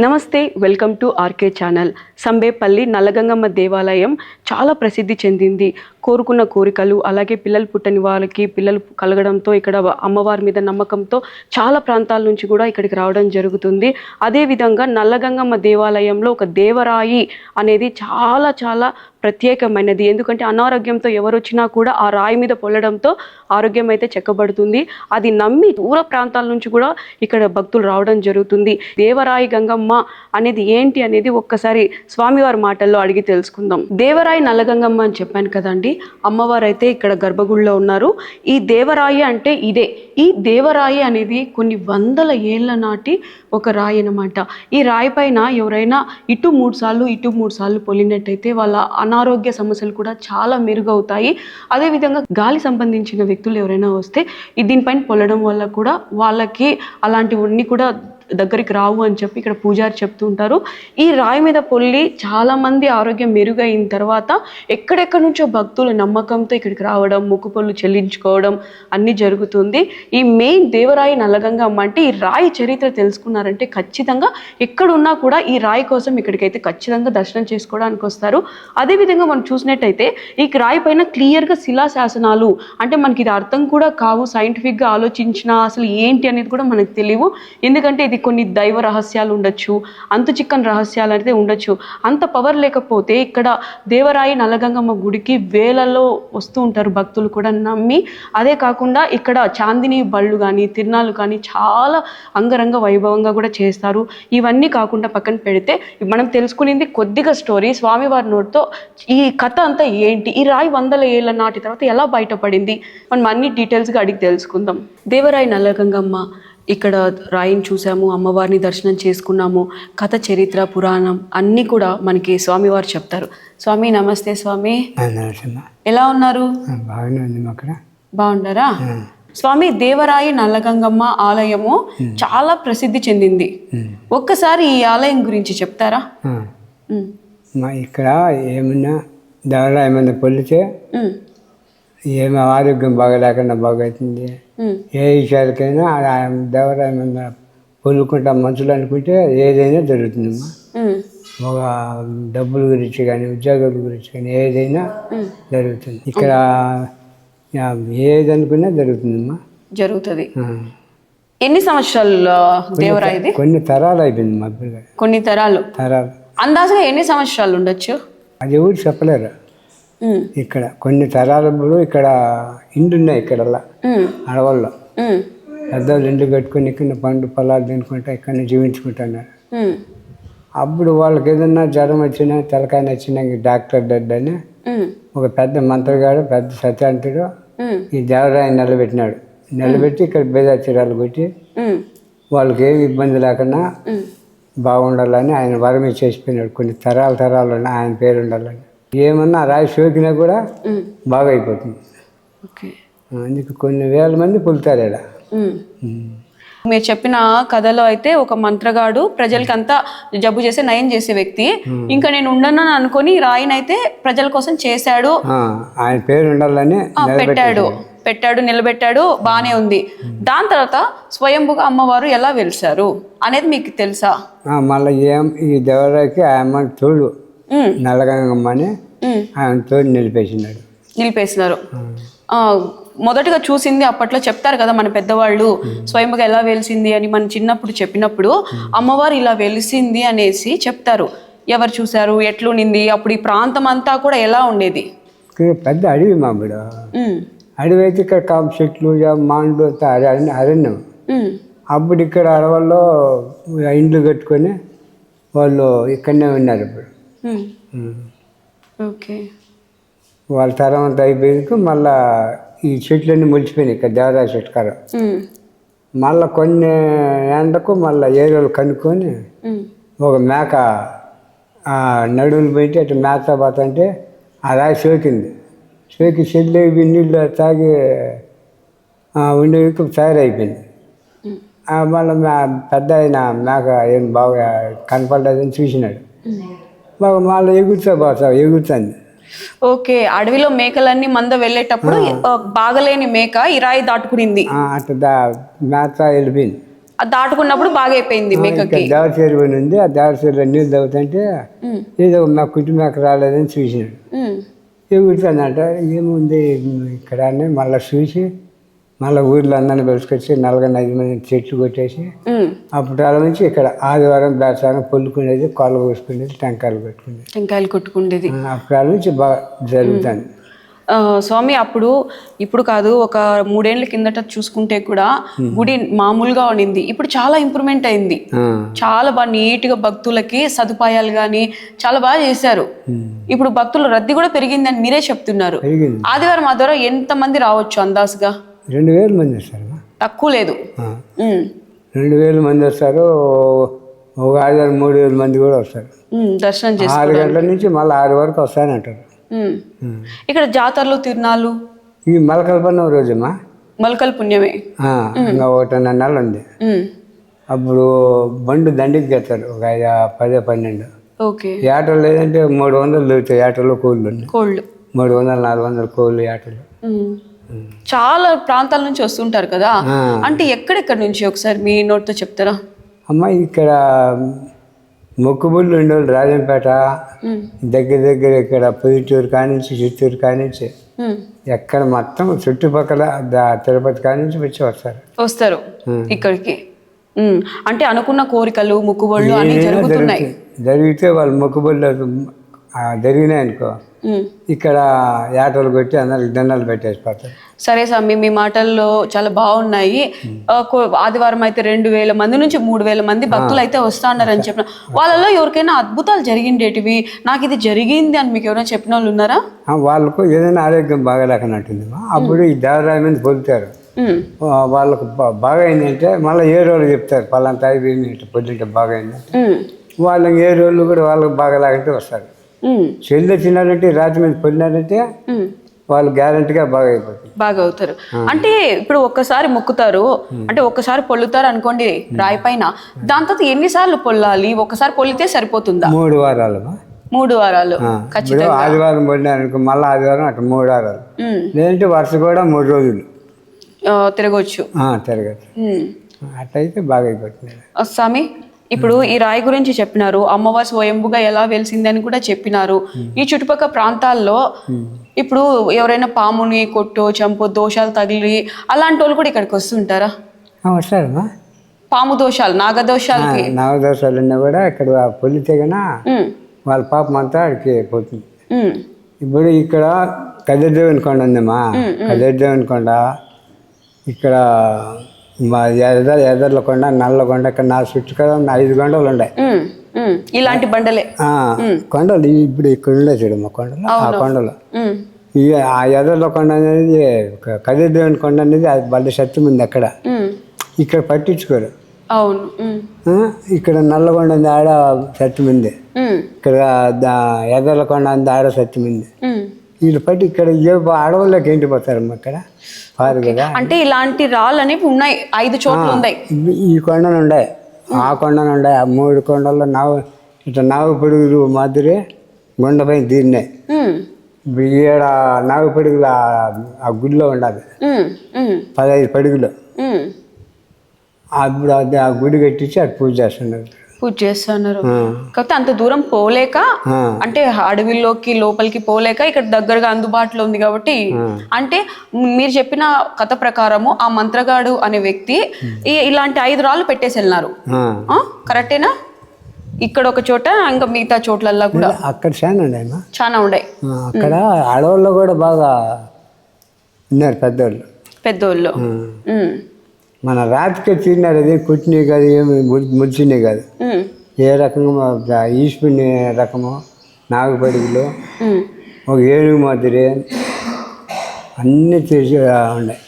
నమస్తే, welcome to RK channel. Sambepalli Nallagangamma దేవాలయం చాలా ప్రసిద్ధి చెందింది. కోరుకున్న కోరికలు, అలాగే పిల్లలు పుట్టని వాళ్ళకి పిల్లలు కలగడంతో ఇక్కడ అమ్మవారి మీద నమ్మకంతో చాలా ప్రాంతాల నుంచి కూడా ఇక్కడికి రావడం జరుగుతుంది. అదేవిధంగా నల్లగంగమ్మ దేవాలయంలో ఒక దేవరాయి అనేది చాలా చాలా ప్రత్యేకమైనది. ఎందుకంటే అనారోగ్యంతో ఎవరు వచ్చినా కూడా ఆ రాయి మీద పొల్లడంతో ఆరోగ్యం అయితే చెక్కబడుతుంది. అది నమ్మి దూర ప్రాంతాల నుంచి కూడా ఇక్కడ భక్తులు రావడం జరుగుతుంది. దేవరాయి గంగమ్మ అనేది ఏంటి అనేది ఒక్కసారి స్వామివారి మాటల్లో అడిగి తెలుసుకుందాం. దేవరాయి నల్లగంగమ్మ అని చెప్పాను కదండి, అమ్మవారు అయితే ఇక్కడ గర్భగుడిలో ఉన్నారు. ఈ దేవరాయి అంటే ఇదే. ఈ దేవరాయి అనేది కొన్ని వందల ఏళ్ల నాటి ఒక రాయి అన్నమాట. ఈ రాయి పైన ఎవరైనా ఇటు మూడు సార్లు పొలినట్టయితే వాళ్ళ అనారోగ్య సమస్యలు కూడా చాలా మెరుగవుతాయి. అదేవిధంగా గాలి సంబంధించిన వ్యక్తులు ఎవరైనా వస్తే దీనిపైన పొల్లడం వల్ల కూడా వాళ్ళకి అలాంటివన్నీ కూడా దగ్గరికి రావు అని చెప్పి ఇక్కడ పూజారి చెప్తూ ఉంటారు. ఈ రాయి మీద పొల్లి చాలా మంది ఆరోగ్యం మెరుగైన తర్వాత ఎక్కడెక్కడి నుంచో భక్తుల నమ్మకంతో ఇక్కడికి రావడం, మొక్కుపళ్ళు చెల్లించుకోవడం అన్నీ జరుగుతుంది. ఈ మెయిన్ దేవరాయి నల్లగంగమ్మ అంటే ఈ రాయి చరిత్ర తెలుసుకున్నారంటే ఖచ్చితంగా ఎక్కడున్నా కూడా ఈ రాయి కోసం ఇక్కడికైతే ఖచ్చితంగా దర్శనం చేసుకోవడానికి వస్తారు. అదేవిధంగా మనం చూసినట్టయితే ఈ రాయి పైన క్లియర్గా శిలాశాసనాలు, అంటే మనకి ఇది అర్థం కూడా కావు, సైంటిఫిక్గా ఆలోచించినా అసలు ఏంటి అనేది కూడా మనకు తెలియవు. ఎందుకంటే ఇది కొన్ని దైవ రహస్యాలు ఉండొచ్చు, అంతు చిక్కని రహస్యాలు అయితే ఉండొచ్చు. అంత పవర్ లేకపోతే ఇక్కడ దేవరాయి నల్లగంగమ్మ గుడికి వేలలో వస్తూ ఉంటారు భక్తులు కూడా నమ్మి. అదే కాకుండా ఇక్కడ చాందిని బళ్ళు కానీ తిరునాళ్ళు కానీ చాలా అంగరంగ వైభవంగా కూడా చేస్తారు. ఇవన్నీ కాకుండా పక్కన పెడితే మనం తెలుసుకునేది కొద్దిగా స్టోరీ స్వామివారి నోటితో. ఈ కథ అంతా ఏంటి, ఈ రాయి వందల ఏళ్ళ నాటి తర్వాత ఎలా బయటపడింది, మనం అన్ని డీటెయిల్స్గా అడిగి తెలుసుకుందాం. దేవరాయి నల్లగంగమ్మ ఇక్కడ రాయిని చూసాము, అమ్మవారిని దర్శనం చేసుకున్నాము. కథ, చరిత్ర, పురాణం అన్నీ కూడా మనకి స్వామివారు చెప్తారు. స్వామి నమస్తే. స్వామి ఎలా ఉన్నారు? బాగున్నారా? స్వామి, దేవరాయి నల్లగంగమ్మ ఆలయము చాలా ప్రసిద్ధి చెందింది. ఒక్కసారి ఈ ఆలయం గురించి చెప్తారా? ఇక్కడ ఏమన్నా దేవరాయి ఏమన్నా పొల్లితే ఏమి ఆరోగ్యం బాగలేకుండా బాగవుతుంది. ఏ విషయాలకైనా దేవరాయి మీద పొల్లుకుంటా మనుషులు అనుకుంటే ఏదైనా జరుగుతుందమ్మా. ఒక డబ్బుల గురించి కానీ ఉద్యోగాల గురించి కానీ ఏదైనా జరుగుతుంది. ఇక్కడ ఏది అనుకున్నా జరుగుతుందమ్మా. జరుగుతుంది. ఎన్ని సంవత్సరాలు దేవరాయిది? కొన్ని తరాలు అయిపోయింది మా కొన్ని తరాలు. అందాజుగా ఎన్ని సంవత్సరాలు ఉండొచ్చు? అది ఎవరు చెప్పలేరు. ఇక్కడ కొన్ని తరాలు ఇక్కడ ఇండ్లు ఉన్నాయి. ఇక్కడల్లా అడవుల్లో పెద్దవాళ్ళు ఇండ్లు కట్టుకుని ఇక్కడ పండు పొలాలు తినుకుంటా ఇక్కడ జీవించుకుంటున్నారు. అప్పుడు వాళ్ళకి ఏదన్నా జ్వరం వచ్చినా తలకాయ నచ్చినా డాక్టర్ డెడ్ అని ఒక పెద్ద మంత్రిగాడు, పెద్ద సత్యాంతుడు ఈ దేవరాయిని నిలబెట్టి ఇక్కడ బేదాచరాలు కొట్టి వాళ్ళకి ఏమి ఇబ్బంది లేకుండా బాగుండాలని ఆయన వరం చేసిపోయినాడు. కొన్ని తరాలు ఆయన పేరు ఉండాలని. ఏమన్నా రాయి సోకినా కూడా బాగా అయిపోతుంది. అందుకు కొన్ని వేల మంది పులుతారు ఇక్కడ. మీరు చెప్పిన కథలో అయితే ఒక మంత్రగాడు ప్రజలకంతా జబ్బు చేసి నయం చేసే వ్యక్తి. ఇంకా నేను ఉండను అనుకుని రాయిని అయితే ప్రజల కోసం చేశాడు, ఆయన పేరు ఉండాలని పెట్టాడు నిలబెట్టాడు, బానే ఉంది. దాని తర్వాత స్వయంభుగా అమ్మవారు ఎలా వెలిసారు అనేది మీకు తెలుసా? మళ్ళీ ఈ దేవరాయికి ఆయన తోడు నల్లగంగమ్మని ఆయన తోడు నిలిపేసినారు. మొదటగా చూసింది అప్పట్లో చెప్తారు కదా మన పెద్దవాళ్ళు, స్వయంగా ఎలా వెలిసింది అని మన చిన్నప్పుడు చెప్పినప్పుడు అమ్మవారు ఇలా వెలిసింది అనేసి చెప్తారు. ఎవరు చూశారు, ఎట్లుండింది, అప్పుడు ఈ ప్రాంతం అంతా కూడా ఎలా ఉండేది? పెద్ద అడవి మామిడ అడవి అయితే ఇక్కడ కాపు చెట్లు మాండ్లు అరణ్యం. అప్పుడు ఇక్కడ అడవుల్లో ఇండ్లు కట్టుకొని వాళ్ళు ఇక్కడనే ఉన్నారు. ఇప్పుడు ఓకే, వాళ్ళ తరం అంతా అయిపోయింది. మళ్ళా ఈ చెట్లన్నీ మొలిచిపోయినాయి ఇక్కడ దేవరాయ చెట్కార. మళ్ళీ కొన్ని ఎండకు మళ్ళీ ఏరియాలు కనుక్కొని ఒక మేక నడువులు పోయింటే అటు మేత పోతుంటే ఆ రాయి సోకి చెట్లు నీళ్ళు తాగి ఉండేందుకు తయారైపోయింది. మళ్ళీ పెద్ద అయిన మేక ఏం బాగా కనపడలేదని చూసినాడు. బాగా మళ్ళీ ఎగురుతుంది. ఓకే, అడవిలో మేకలన్నీ మంద వెళ్ళేటప్పుడు బాగలేని మేక ఈ రాయి దాటుకునింది. అట్లా మేత వెళ్ళిపోయింది. అది దాటుకున్నప్పుడు బాగా అయిపోయింది మేకకి. దేవర చెరువు ఉంది, ఆ దేవర చెరువులో నీళ్ళు తగ్గుతుంటే ఏదో మా కుటుంబానికి రాలేదని చూసినాడు. ఎగురుతుందంట, ఏముంది ఇక్కడ అని మళ్ళీ చూసి మళ్ళీ ఊర్లో అందరిని పిలుచుకొచ్చి 4-5 మంది చెట్లు కొట్టేసి అప్పుడు అలా నుంచి ఇక్కడ ఆదివారం దాచారం పొల్లుకునేది, కాళ్ళు కోసుకునేది, టెంకాయలు కొట్టుకునేది. అప్పుడు అలా నుంచి బాగా జరుగుతుంది. స్వామి ఇప్పుడు కాదు, ఒక 3 ఏళ్ల కిందట చూసుకుంటే కూడా గుడి మామూలుగా ఉండింది, ఇప్పుడు చాలా ఇంప్రూవ్మెంట్ అయింది. చాలా బాగా నీట్గా భక్తులకి సదుపాయాలు కానీ చాలా బాగా చేశారు. ఇప్పుడు భక్తుల రద్దీ కూడా పెరిగిందని మీరే చెప్తున్నారు. ఆదివారం ఆదివారం ఎంత మంది రావచ్చు అందాజుగా? 2000 మంది వస్తారు. తక్కువ లేదు. 2000 మంది వస్తారు. ఒక ఆదివారం 3000 మంది కూడా వస్తారు. దర్శనం చేసి 6 గంటల నుంచి మళ్ళీ 6 వరకు వస్తానంటారు. ఇక్కడ జాతరలు తిరునాళ్ళు ఈ మలకల పన్నం రోజమ్మా, మలకల పుణ్యమే. ఇంకా 1.5 నెలలు ఉంది. అప్పుడు బండు దండికి కట్టారు, ఒక 10-12. ఓకే. ఏటలు లేదంటే 300 దొరుకుతాయి. ఏటలు కోళ్ళు 300-400 కోళ్ళు ఏటలు. చాలా ప్రాంతాల నుంచి వస్తుంటారు కదా, అంటే ఎక్కడెక్కడ నుంచి ఒకసారి మీ నోటితో చెప్తారా? అమ్మ ఇక్కడ మొక్కుబుళ్ళు ఉండేవాళ్ళు రాజంపేట దగ్గర ఇక్కడ పొదిటూరు కానించి, చిత్తూరు కానించి, ఎక్కడ మొత్తం చుట్టుపక్కల తిరుపతి కానించి వచ్చి వస్తారు ఇక్కడికి. అంటే అనుకున్న కోరికలు మొక్కుబళ్ళు అన్ని జరుగుతున్నాయి. జరిగితే వాళ్ళు మొక్కుబళ్ళు జరిగినాయి అనుకో, ఇక్కడ ఏటలు కొట్టి అందరికి దండాలు పెట్టేసి పోతారు. సరే స్వామి, మీ మాటల్లో చాలా బాగున్నాయి. ఆదివారం అయితే 2000 మంది నుంచి 3000 మంది భక్తులు అయితే వస్తా ఉన్నారని చెప్పిన వాళ్ళలో ఎవరికైనా అద్భుతాలు జరిగిండేటివి, నాకు ఇది జరిగింది అని మీకు ఎవరైనా చెప్పిన వాళ్ళు ఉన్నారా? వాళ్ళకు ఏదైనా ఆరోగ్యం బాగాలేకనట్టుంది, అప్పుడు ఈ దేవరాయ మీద పొందుతారు. వాళ్ళకు బాగా అయిందంటే మళ్ళీ ఏ రోజు చెప్తారు, పలాంతా అయిపోయింది పొద్దుంటే బాగా అయిందంటే వాళ్ళకి ఏ రోజులు కూడా వాళ్ళకి బాగా లేకంటే వస్తారు. చెల్లి తిన్నారంటే రాత్రి మీద పొందినారంటే వాళ్ళు గ్యారంటీగా బాగా అవుతారు. అంటే ఇప్పుడు ఒక్కసారి మొక్కుతారు, అంటే ఒక్కసారి పొల్లుతారు అనుకోండి రాయి పైన, దాని తర్వాత ఎన్నిసార్లు పొల్లాలి? ఒక్కసారి పొల్లితే సరిపోతుందా? 3 వారాలు. 3 వారాలు ఖచ్చితంగా. ఆదివారం పొందినారనుకో మళ్ళీ ఆదివారం అటు 3 వారాలు, లేదంటే వరుస కూడా 3 రోజులు తిరగచ్చు. అట్లయితే బాగా అయిపోతుంది. స్వామి, ఇప్పుడు ఈ రాయి గురించి చెప్పినారు, అమ్మవారి స్వయంభుగా ఎలా వెలిసిందని కూడా చెప్పినారు. ఈ చుట్టుపక్కల ప్రాంతాల్లో ఇప్పుడు ఎవరైనా పాముని కొట్టో చంపో దోషాలు తగిలి అలాంటి వాళ్ళు కూడా ఇక్కడికి వస్తుంటారా? వస్తారమ్మా. పాము దోషాలు, నాగదోషాలు ఉన్నా కూడా ఇక్కడ పొలితే కన్నా వాళ్ళ పాపం అంతా అక్కడికి పోతుంది. ఇప్పుడు ఇక్కడ కదిరిదేవుని కొండ ఉందమ్మా, కదిరిదేవుని కొండ ఇక్కడ మా ఎదర్ల కొండ, నల్ల కొండ, ఇక్కడ 4 చుట్టూ కదా 5 కొండలు ఉన్నాయి. ఇలాంటి బండలే కొండలు ఇప్పుడు ఇక్కడ ఉండే చూడమ్మా కొండలు. ఆ కొండలు ఆ ఎదర్ల కొండ అనేది కదిరిదేవుని కొండ అనేది వాళ్ళ సత్యం ఉంది అక్కడ, ఇక్కడ పట్టించుకోరు. ఇక్కడ నల్లగొండ ఉంది, ఆడ సత్యం ఉంది. ఇక్కడ ఎదర్ల కొండ ఉంది, ఆడ సత్యం ఉంది. వీళ్ళు పట్టి ఇక్కడ అడవుల్లోకి ఎండిపోతారమ్మా. ఇక్కడ పారు కదా, అంటే ఇలాంటి రాళ్ళు అనేవి ఉన్నాయి 5 చోట్ల ఉన్నాయి. ఈ కొండలు ఉన్నాయి, ఆ కొండలు ఉన్నాయి, ఆ 3 కొండల్లో నాగు పొడుగులు మాదిరి గుండపై తీరినాయి. ఇప్పుడు ఈడ నాగు పొడుగులు ఆ గుడిలో ఉండాలి 15 పడుగులు. అప్పుడు ఆ గుడి కట్టించి అటు పూజ చేస్తున్నారు. కాకపోతే అంత దూరం పోలేక, అంటే అడవిలోకి లోపలికి పోలేక ఇక్కడ దగ్గరగా అందుబాటులో ఉంది కాబట్టి, అంటే మీరు చెప్పిన కథ ప్రకారము ఆ మంత్రగాడు అనే వ్యక్తి ఇలాంటి 5 రాళ్ళు పెట్టేసి వెళ్ళినారు. కరెక్టేనా? ఇక్కడ ఒక చోట, ఇంకా మిగతా చోట్లల్లో కూడా అక్కడ చాలా ఉన్నాయి. అక్కడ అడవుల్లో కూడా బాగా ఉన్నారు పెద్దోళ్ళు. మన రాతికే తిన్నారు, అది కుట్టినే కాదు, ఏమి ముడిచినే కాదు. ఏ రకంగా ఈశ్వరుని రకము నాగపడిలో ఒక ఏనుగు మాదిరి అన్నీ చేసి ఉన్నాయి.